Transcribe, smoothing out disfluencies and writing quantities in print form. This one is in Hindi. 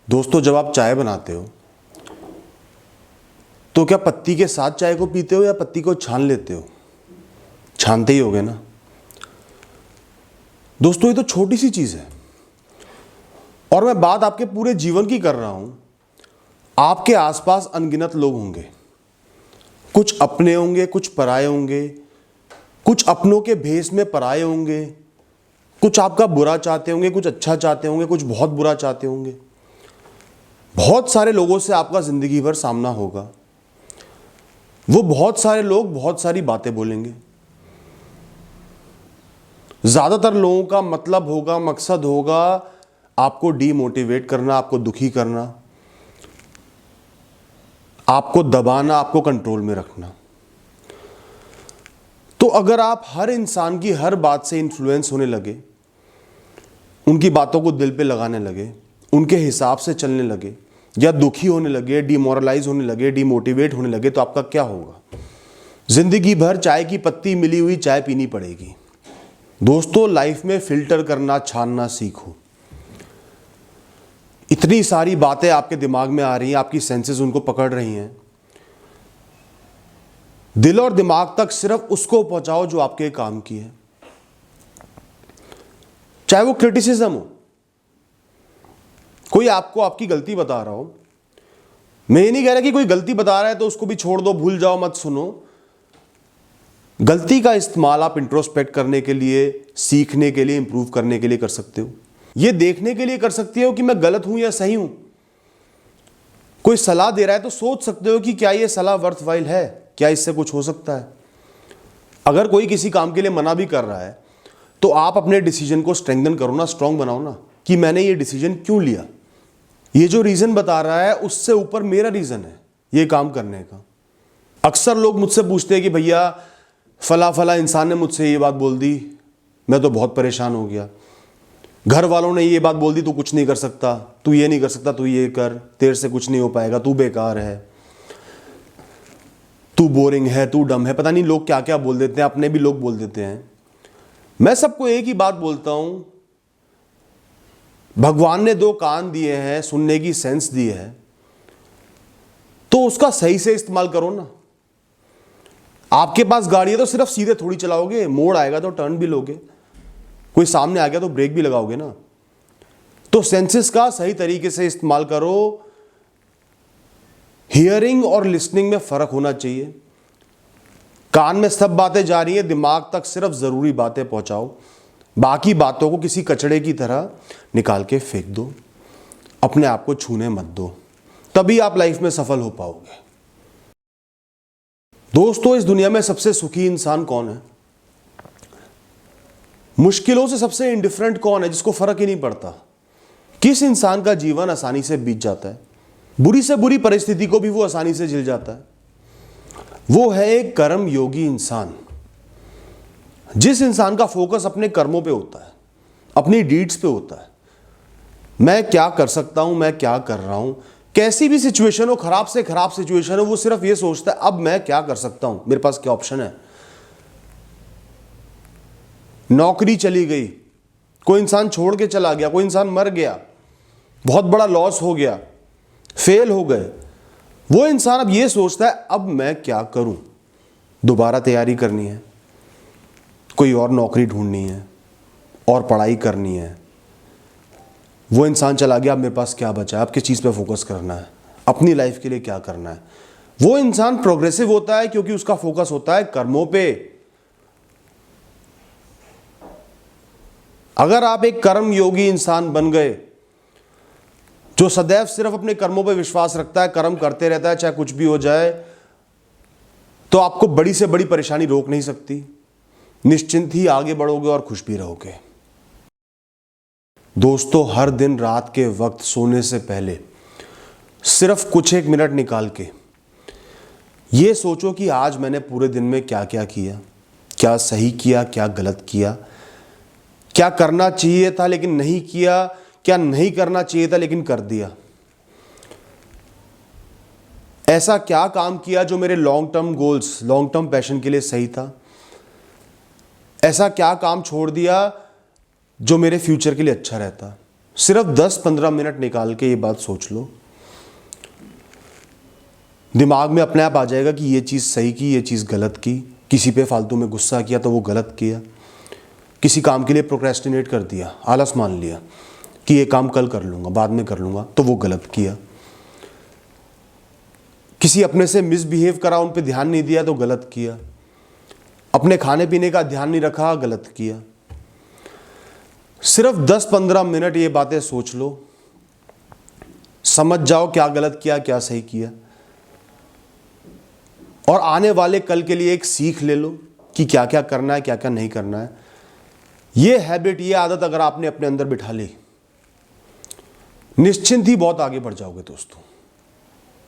दोस्तों, जब आप चाय बनाते हो तो क्या पत्ती के साथ चाय को पीते हो या पत्ती को छान लेते हो? छानते ही होगे ना। दोस्तों, ये तो छोटी सी चीज़ है और मैं बात आपके पूरे जीवन की कर रहा हूं। आपके आसपास अनगिनत लोग होंगे, कुछ अपने होंगे, कुछ पराये होंगे, कुछ अपनों के भेष में पराये होंगे, कुछ आपका बुरा चाहते होंगे, कुछ अच्छा चाहते होंगे, कुछ बहुत बुरा चाहते होंगे। बहुत सारे लोगों से आपका जिंदगी भर सामना होगा। वो बहुत सारे लोग बहुत सारी बातें बोलेंगे। ज्यादातर लोगों का मतलब होगा, मकसद होगा आपको डीमोटिवेट करना, आपको दुखी करना, आपको दबाना, आपको कंट्रोल में रखना। तो अगर आप हर इंसान की हर बात से इन्फ्लुएंस होने लगे, उनकी बातों को दिल पे लगाने लगे, उनके हिसाब से चलने लगे, या दुखी होने लगे, डिमोरलाइज होने लगे, डिमोटिवेट होने लगे, तो आपका क्या होगा? जिंदगी भर चाय की पत्ती मिली हुई चाय पीनी पड़ेगी। दोस्तों, लाइफ में फिल्टर करना, छानना सीखो। इतनी सारी बातें आपके दिमाग में आ रही हैं, आपकी सेंसेस उनको पकड़ रही हैं। दिल और दिमाग तक सिर्फ उसको पहुंचाओ जो आपके काम की है। चाहे वो क्रिटिसिज्म हो, कोई आपको आपकी गलती बता रहा हो। मैं ये नहीं कह रहा कि कोई गलती बता रहा है तो उसको भी छोड़ दो, भूल जाओ, मत सुनो। गलती का इस्तेमाल आप इंट्रोस्पेक्ट करने के लिए, सीखने के लिए, इंप्रूव करने के लिए कर सकते हो। ये देखने के लिए कर सकते हो कि मैं गलत हूं या सही हूं। कोई सलाह दे रहा है तो सोच सकते हो कि क्या ये सलाह वर्थवाइल है, क्या इससे कुछ हो सकता है। अगर कोई किसी काम के लिए मना भी कर रहा है तो आप अपने डिसीजन को स्ट्रेंथन करो ना, स्ट्रांग बनाओ ना, कि मैंने ये डिसीजन क्यों लिया। ये जो रीजन बता रहा है उससे ऊपर मेरा रीजन है ये काम करने का। अक्सर लोग मुझसे पूछते हैं कि भैया फला फला इंसान ने मुझसे ये बात बोल दी, मैं तो बहुत परेशान हो गया। घर वालों ने ये बात बोल दी, तू कुछ नहीं कर सकता, तू ये नहीं कर सकता, तू ये कर, तेरे से कुछ नहीं हो पाएगा, तू बेकार है, तू बोरिंग है, तू डम है। पता नहीं लोग क्या क्या बोल देते हैं, अपने भी लोग बोल देते हैं। मैं सबको एक ही बात बोलता हूं, भगवान ने दो कान दिए हैं, सुनने की सेंस दी है, तो उसका सही से इस्तेमाल करो ना। आपके पास गाड़ी है तो सिर्फ सीधे थोड़ी चलाओगे, मोड़ आएगा तो टर्न भी लोगे, कोई सामने आ गया तो ब्रेक भी लगाओगे ना। तो सेंसेस का सही तरीके से इस्तेमाल करो। हियरिंग और लिसनिंग में फर्क होना चाहिए। कान में सब बातें जा रही हैं, दिमाग तक सिर्फ जरूरी बातें पहुंचाओ, बाकी बातों को किसी कचड़े की तरह निकाल के फेंक दो, अपने आप को छूने मत दो, तभी आप लाइफ में सफल हो पाओगे। दोस्तों, इस दुनिया में सबसे सुखी इंसान कौन है? मुश्किलों से सबसे इंडिफरेंट कौन है, जिसको फर्क ही नहीं पड़ता? किस इंसान का जीवन आसानी से बीत जाता है, बुरी से बुरी परिस्थिति को भी वो आसानी से झेल जाता है? वो है एक कर्म योगी इंसान। जिस इंसान का फोकस अपने कर्मों पे होता है, अपनी डीड्स पे होता है। मैं क्या कर सकता हूं, मैं क्या कर रहा हूं, कैसी भी सिचुएशन हो, खराब से खराब सिचुएशन हो, वो सिर्फ ये सोचता है अब मैं क्या कर सकता हूं, मेरे पास क्या ऑप्शन है। नौकरी चली गई, कोई इंसान छोड़ के चला गया, कोई इंसान मर गया, बहुत बड़ा लॉस हो गया, फेल हो गए, वो इंसान अब ये सोचता है अब मैं क्या करूं। दोबारा तैयारी करनी है, कोई और नौकरी ढूंढनी है, और पढ़ाई करनी है। वो इंसान चला गया, अब मेरे पास क्या बचा है, अब किस चीज़ पे फोकस करना है, अपनी लाइफ के लिए क्या करना है। वो इंसान प्रोग्रेसिव होता है क्योंकि उसका फोकस होता है कर्मों पे। अगर आप एक कर्म योगी इंसान बन गए, जो सदैव सिर्फ अपने कर्मों पे विश्वास रखता है, कर्म करते रहता है चाहे कुछ भी हो जाए, तो आपको बड़ी से बड़ी परेशानी रोक नहीं सकती। निश्चिंत ही आगे बढ़ोगे और खुश भी रहोगे। दोस्तों, हर दिन रात के वक्त सोने से पहले सिर्फ कुछ एक मिनट निकाल के ये सोचो कि आज मैंने पूरे दिन में क्या क्या किया, क्या सही किया, क्या गलत किया, क्या करना चाहिए था लेकिन नहीं किया, क्या नहीं करना चाहिए था लेकिन कर दिया। ऐसा क्या काम किया जो मेरे long term goals, long term passion के लिए सही था। ऐसा क्या काम छोड़ दिया जो मेरे फ्यूचर के लिए अच्छा रहता। सिर्फ 10-15 मिनट निकाल के ये बात सोच लो, दिमाग में अपने आप आ जाएगा कि ये चीज़ सही की, ये चीज़ गलत की, किसी पे फालतू में गुस्सा किया तो वो गलत किया, किसी काम के लिए प्रोक्रेस्टिनेट कर दिया, आलस मान लिया कि ये काम कल कर लूँगा, बाद में कर लूँगा, तो वो गलत किया, किसी अपने से मिसबिहेव करा, उन पे ध्यान नहीं दिया तो गलत किया, अपने खाने पीने का ध्यान नहीं रखा, गलत किया। सिर्फ 10-15 मिनट ये बातें सोच लो, समझ जाओ क्या गलत किया, क्या सही किया, और आने वाले कल के लिए एक सीख ले लो कि क्या क्या करना है, क्या क्या नहीं करना है। ये हैबिट, ये आदत अगर आपने अपने अंदर बिठा ली, निश्चिंत ही बहुत आगे बढ़ जाओगे दोस्तों।